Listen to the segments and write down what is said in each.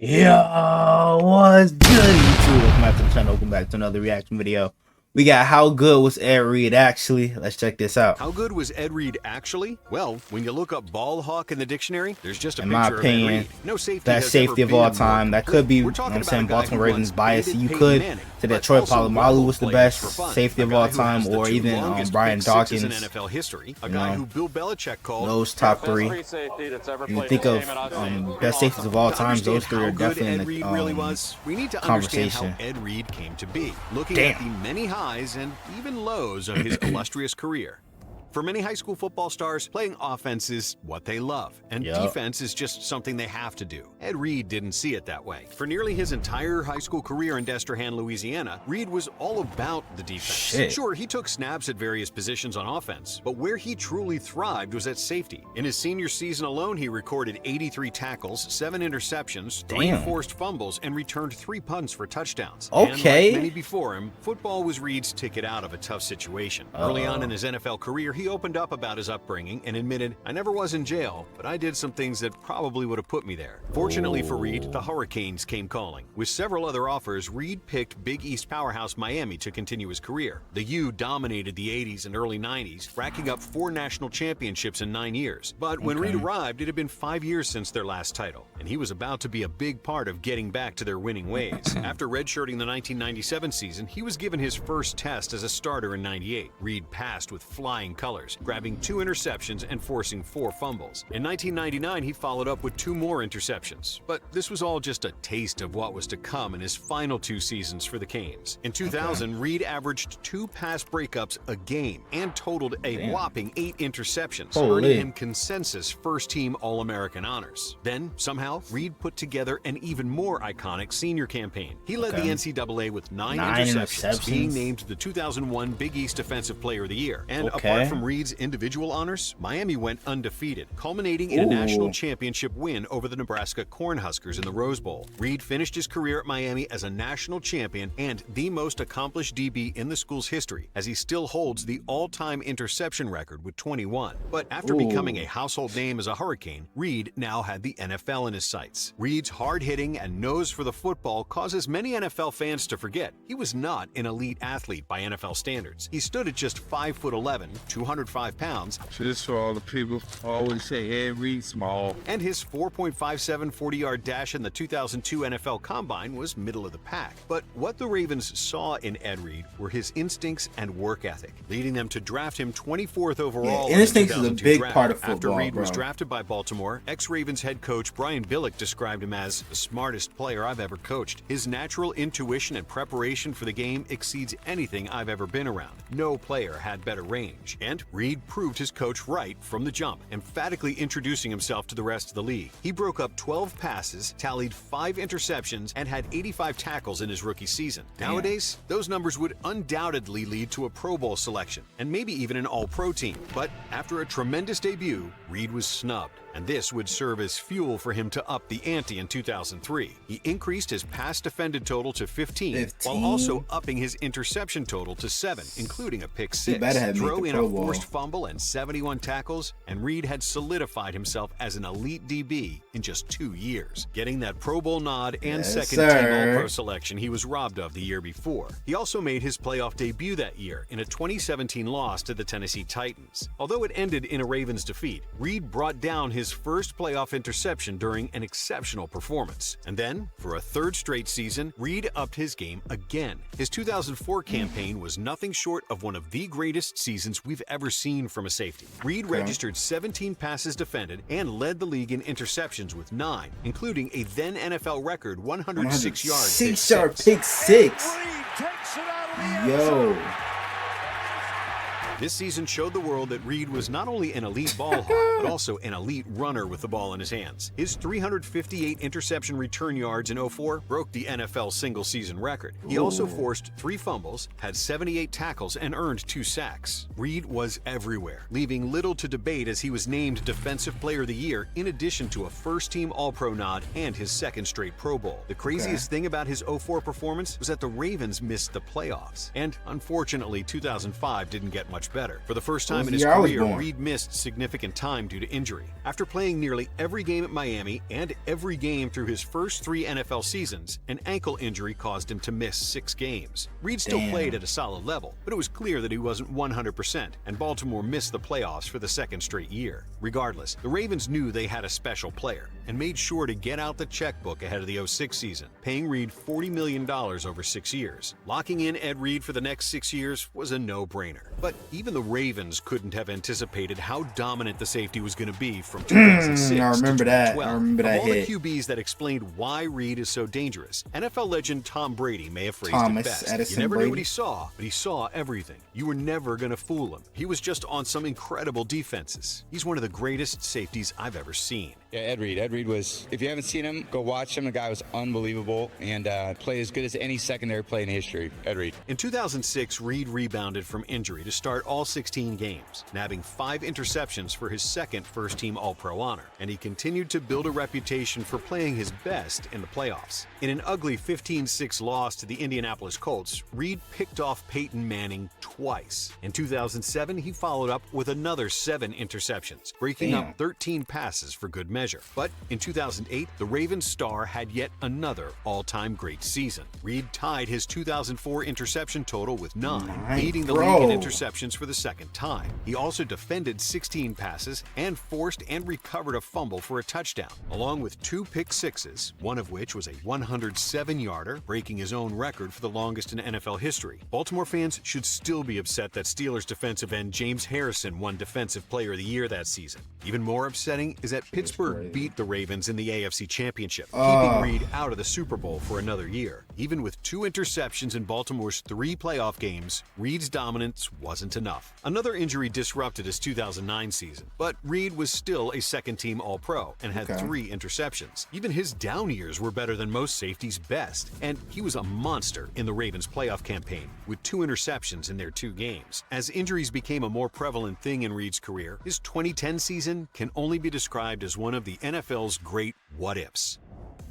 Yo, what's good, YouTube? Welcome back to the channel. Welcome back to another reaction video. We got how good was Ed Reed actually? Let's check this out. How good was Ed Reed actually? Well, when you look up ball hawk in the dictionary, there's just a in picture my of Ed opinion, Reed. No safety best safety of all time. That could be, you know what I'm saying, Baltimore Ravens bias. You could say that Troy Polamalu was the best safety of all time, or even Brian Dawkins. In NFL history, a guy who Bill Belichick called those top three. If you think of best safeties of all time, those three are definitely in the we need to conversation. understand how Ed Reed came to be, looking at the many highs and even lows of his illustrious career. For many high school football stars, playing offense is what they love, and defense is just something they have to do. Ed Reed didn't see it that way. For nearly his entire high school career in Destrehan, Louisiana, Reed was all about the defense. Sure, he took snaps at various positions on offense, but where he truly thrived was at safety. In his senior season alone, he recorded 83 tackles, 7 interceptions, 3 forced fumbles, and returned 3 punts for touchdowns. And like many before him, football was Reed's ticket out of a tough situation. Early on in his NFL career, he opened up about his upbringing and admitted, "I never was in jail, but I did some things that probably would have put me there." Fortunately for Reed, the Hurricanes came calling. With several other offers, Reed picked Big East powerhouse Miami to continue his career. The U dominated the 80s and early 90s, racking up 4 national championships in 9 years. But when Reed arrived, it had been 5 years since their last title, and he was about to be a big part of getting back to their winning ways. After redshirting the 1997 season, he was given his first test as a starter in 98. Reed passed with flying colors, grabbing 2 interceptions and forcing 4 fumbles. In 1999, he followed up with 2 more interceptions. But this was all just a taste of what was to come in his final 2 seasons for the Canes. In 2000, Reed averaged 2 pass breakups a game and totaled a whopping 8 interceptions, earning him consensus first-team All-American honors. Then, somehow, Reed put together an even more iconic senior campaign. He led the NCAA with 9 interceptions, being named the 2001 Big East Defensive Player of the Year. And apart from Reed's individual honors, Miami went undefeated, culminating in a national championship win over the Nebraska Cornhuskers in the Rose Bowl. Reed finished his career at Miami as a national champion and the most accomplished DB in the school's history, as he still holds the all-time interception record with 21. But after becoming a household name as a Hurricane, Reed now had the NFL in his sights. Reed's hard-hitting and nose for the football causes many NFL fans to forget he was not an elite athlete by NFL standards. He stood at just 5'11", 205 pounds. So this for all the people who always say Ed Reed small. And his 4.57 40-yard dash in the 2002 NFL Combine was middle of the pack. But what the Ravens saw in Ed Reed were his instincts and work ethic, leading them to draft him 24th overall. Instincts is a big part of football. After Reed was drafted by Baltimore, ex-Ravens head coach Brian Billick described him as the smartest player I've ever coached. His natural intuition and preparation for the game exceeds anything I've ever been around. No player had better range. And Reed proved his coach right from the jump, emphatically introducing himself to the rest of the league. He broke up 12 passes, tallied 5 interceptions, and had 85 tackles in his rookie season. Nowadays, those numbers would undoubtedly lead to a Pro Bowl selection, and maybe even an All-Pro team. But after a tremendous debut, Reed was snubbed, and this would serve as fuel for him to up the ante in 2003. He increased his pass defended total to 15, while also upping his interception total to 7, including a pick 6. Throw in a forced fumble and 71 tackles, and Reed had solidified himself as an elite DB in just 2 years, getting that Pro Bowl nod and second-team All-Pro selection he was robbed of the year before. He also made his playoff debut that year in a 2017 loss to the Tennessee Titans. Although it ended in a Ravens defeat, Reed brought down his first playoff interception during an exceptional performance. And then, for a 3rd straight season, Reed upped his game again. His 2004 campaign was nothing short of one of the greatest seasons we've ever seen from a safety. Reed registered 17 passes defended and led the league in interceptions with 9, including a then NFL record 106-yard pick 6. Yo. This season showed the world that Reed was not only an elite ball hawk, but also an elite runner with the ball in his hands. His 358 interception return yards in 04 broke the NFL single-season record. He also forced 3 fumbles, had 78 tackles, and earned 2 sacks. Reed was everywhere, leaving little to debate as he was named Defensive Player of the Year in addition to a first-team All-Pro nod and his 2nd straight Pro Bowl. The craziest thing about his 04 performance was that the Ravens missed the playoffs. And unfortunately, 2005 didn't get much much better. For the first time in his year I was career, born. Reed missed significant time due to injury. After playing nearly every game at Miami and every game through his first 3 NFL seasons, an ankle injury caused him to miss 6 games. Reed still played at a solid level, but it was clear that he wasn't 100%, and Baltimore missed the playoffs for the second straight year. Regardless, the Ravens knew they had a special player and made sure to get out the checkbook ahead of the '06 season, paying Reed $40 million over 6 years. Locking in Ed Reed for the next 6 years was a no-brainer. But even the Ravens couldn't have anticipated how dominant the safety was going to be from 2006 I remember to that. 2012. I remember that Of all hit. the QBs that explained why Reed is so dangerous, NFL legend Tom Brady may have phrased Thomas it best. Edison You never knew Brady. what he saw, but he saw everything. You were never going to fool him. He was just on some incredible defenses. He's one of the greatest safeties I've ever seen. Yeah, Ed Reed. Ed Reed was, if you haven't seen him, go watch him. The guy was unbelievable and played as good as any secondary play in history. Ed Reed. In 2006, Reed rebounded from injury to start all 16 games, nabbing 5 interceptions for his second first-team All-Pro honor, and he continued to build a reputation for playing his best in the playoffs. In an ugly 15-6 loss to the Indianapolis Colts, Reed picked off Peyton Manning twice. In 2007, he followed up with another 7 interceptions, breaking up 13 passes for good measure. But in 2008, the Ravens star had yet another all-time great season. Reed tied his 2004 interception total with 9, leading the league in interceptions for the second time. He also defended 16 passes and forced and recovered a fumble for a touchdown, along with 2 pick-sixes, one of which was a 107-yarder, breaking his own record for the longest in NFL history. Baltimore fans should still be upset that Steelers defensive end James Harrison won Defensive Player of the Year that season. Even more upsetting is that Pittsburgh beat the Ravens in the AFC Championship, keeping Reed out of the Super Bowl for another year. Even with 2 interceptions in Baltimore's 3 playoff games, Reed's dominance wasn't enough. Another injury disrupted his 2009 season, but Reed was still a second-team All-Pro and had 3 interceptions. Even his down years were better than most safeties' best, and he was a monster in the Ravens' playoff campaign, with 2 interceptions in their 2 games. As injuries became a more prevalent thing in Reed's career, his 2010 season can only be described as one of the NFL's great what-ifs.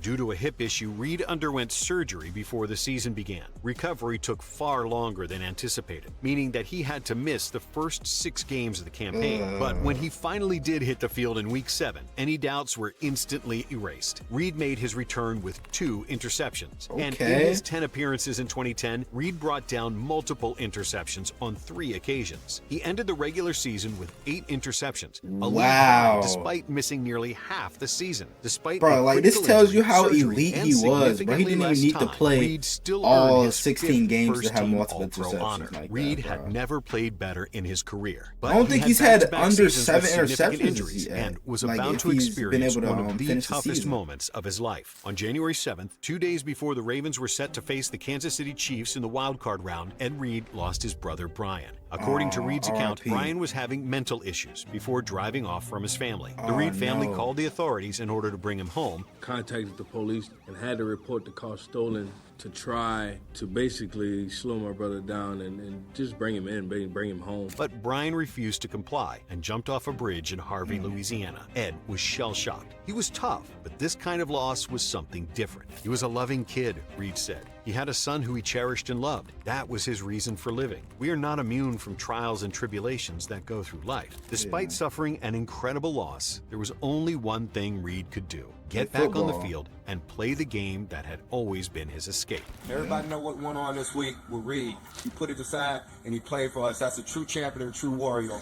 Due to a hip issue, Reed underwent surgery before the season began. Recovery took far longer than anticipated, meaning that he had to miss the first 6 games of the campaign. But when he finally did hit the field in Week 7, any doubts were instantly erased. Reed made his return with 2 interceptions. And in his 10 appearances in 2010, Reed brought down multiple interceptions on 3 occasions. He ended the regular season with 8 interceptions, a league high, despite missing nearly half the season. Despite this tells you how surgery elite and he was, bro. He significantly didn't even less need to time, play Reed still all earned his 16 fifth games to have first-team multiple All-Pro interceptions honor. like Reed that, had bro. never played better in his career. But I don't he think he's had back-to-back under seasons with 7 significant interceptions injuries yet. and was Like, about if to he's experience been able to, one of the finish the toughest season. moments of his life. On January 7th, 2 days before the Ravens were set to face the Kansas City Chiefs in the wild-card round, Ed Reed lost his brother Brian. According to Reed's account, RIP. Brian was having mental issues before driving off from his family. The Reed family called the authorities in order to bring him home. Contacted the police and had to report the car stolen to try to basically slow my brother down and just bring him in, bring him home. But Brian refused to comply and jumped off a bridge in Harvey, Louisiana. Ed was shell-shocked. He was tough, but this kind of loss was something different. He was a loving kid, Reed said. He had a son who he cherished and loved. That was his reason for living. We are not immune from trials and tribulations that go through life. Despite suffering an incredible loss, there was only one thing Reed could do: get back on the field and play the game that had always been his escape. Everybody know what went on this week with Reed. He put it aside and he played for us. That's a true champion, a true warrior.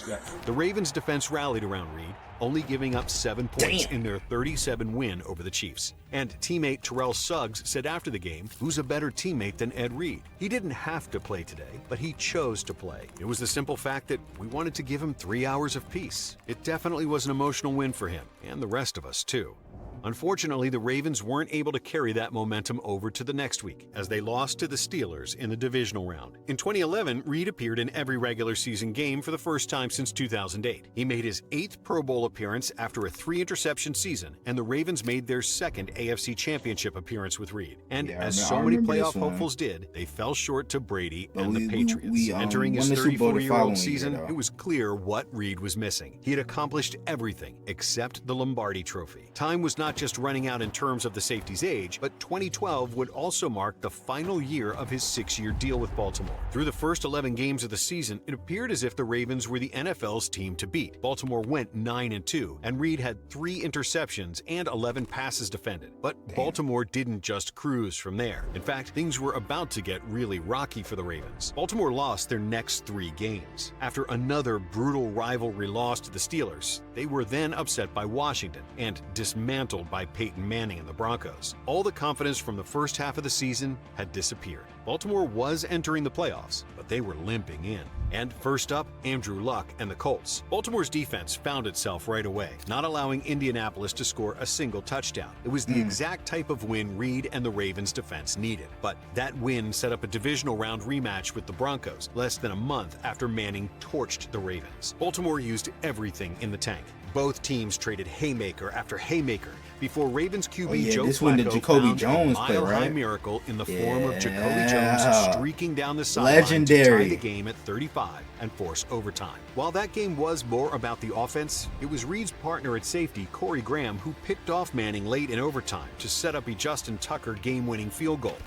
The Ravens' defense rallied around Reed, only giving up 7 points in their 37 win over the Chiefs. And teammate Terrell Suggs said after the game, "Who's a better teammate than Ed Reed? He didn't have to play today, but he chose to play. It was the simple fact that we wanted to give him 3 hours of peace." It definitely was an emotional win for him, and the rest of us too. Unfortunately, the Ravens weren't able to carry that momentum over to the next week, as they lost to the Steelers in the divisional round. In 2011, Reed appeared in every regular season game for the first time since 2008. He made his 8th Pro Bowl appearance after a 3-interception season, and the Ravens made their 2nd AFC Championship appearance with Reed. And as so many playoff hopefuls did, they fell short to Brady and the Patriots. Entering his 34-year-old season, it was clear what Reed was missing. He had accomplished everything except the Lombardi Trophy. Time was not not just running out in terms of the safety's age, but 2012 would also mark the final year of his 6-year deal with Baltimore. Through the first 11 games of the season, it appeared as if the Ravens were the NFL's team to beat. Baltimore went 9-2, and Reid had 3 interceptions and 11 passes defended. But Baltimore didn't just cruise from there. In fact, things were about to get really rocky for the Ravens. Baltimore lost their next 3 games. After another brutal rivalry loss to the Steelers, they were then upset by Washington and dismantled by Peyton Manning and the Broncos. All the confidence from the first half of the season had disappeared. Baltimore was entering the playoffs, but they were limping in. And first up, Andrew Luck and the Colts. Baltimore's defense found itself right away, not allowing Indianapolis to score a single touchdown. It was the exact type of win Reid and the Ravens defense needed. But that win set up a divisional round rematch with the Broncos less than a month after Manning torched the Ravens. Baltimore used everything in the tank. Both teams traded haymaker after haymaker before Ravens QB Joe Flacco found a mile-high miracle in the form of Jacoby Jones streaking down the sideline to tie the game at 35 and force overtime. While that game was more about the offense, it was Reid's partner at safety, Corey Graham, who picked off Manning late in overtime to set up a Justin Tucker game-winning field goal.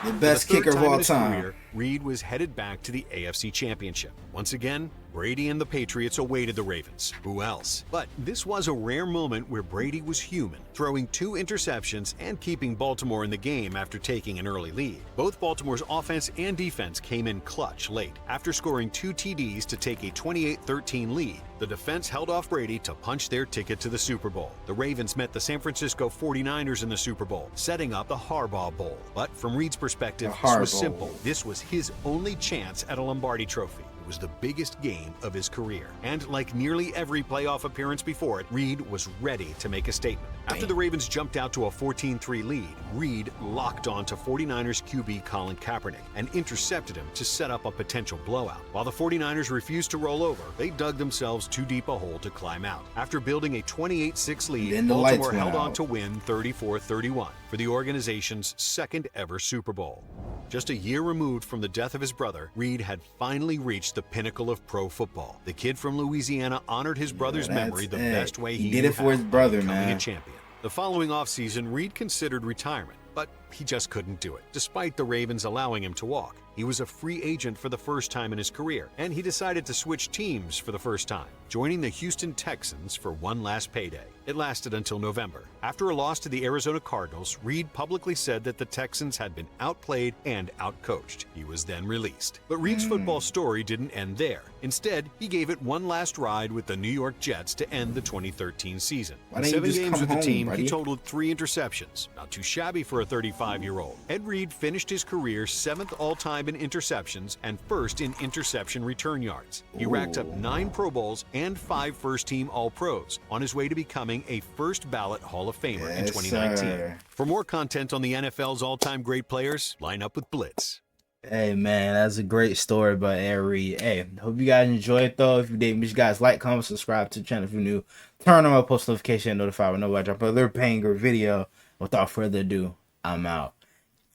The best kicker of all time. Reid was headed back to the AFC Championship. Once again, Brady and the Patriots awaited the Ravens. Who else? But this was a rare moment where Brady was human, throwing 2 interceptions and keeping Baltimore in the game after taking an early lead. Both Baltimore's offense and defense came in clutch late. After scoring 2 TDs to take a 28-13 lead, the defense held off Brady to punch their ticket to the Super Bowl. The Ravens met the San Francisco 49ers in the Super Bowl, setting up the Harbaugh Bowl. But from Reid's perspective, this was simple. This was his only chance at a Lombardi trophy. It was the biggest game of his career. And like nearly every playoff appearance before it, Reid was ready to make a statement. After the Ravens jumped out to a 14-3 lead, Reid locked on to 49ers QB Colin Kaepernick and intercepted him to set up a potential blowout. While the 49ers refused to roll over, they dug themselves too deep a hole to climb out. After building a 28-6 lead, Baltimore held on to win 34-31 for the organization's second ever Super Bowl. Just a year removed from the death of his brother, Reid had finally reached the pinnacle of pro football. The kid from Louisiana honored his brother's memory the best way he did it for his brother, becoming a champion. The following offseason, Reid considered retirement, but he just couldn't do it, despite the Ravens allowing him to walk. He was a free agent for the first time in his career, and he decided to switch teams for the first time, joining the Houston Texans for one last payday. It lasted until November. After a loss to the Arizona Cardinals, Reid publicly said that the Texans had been outplayed and outcoached. He was then released. But Reid's football story didn't end there. Instead, he gave it one last ride with the New York Jets to end the 2013 season. In 7 games with the team, he totaled 3 interceptions. Not too shabby for a 35-year-old. Ed Reid finished his career 7th all-time in interceptions and 1st in interception return yards. He racked up 9 Pro Bowls and 5 first-team All-Pros, on his way to becoming a first-ballot Hall of Famer in 2019. Sir. For more content on the NFL's all-time great players, line up with Blitz. Hey, man, that's a great story by Ed Reid. Hey, hope you guys enjoyed it, though. If you did, make sure you guys like, comment, subscribe to the channel if you're new. Turn on my post notification and notify whenever I drop another banger video. Without further ado, I'm out.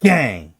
Gang!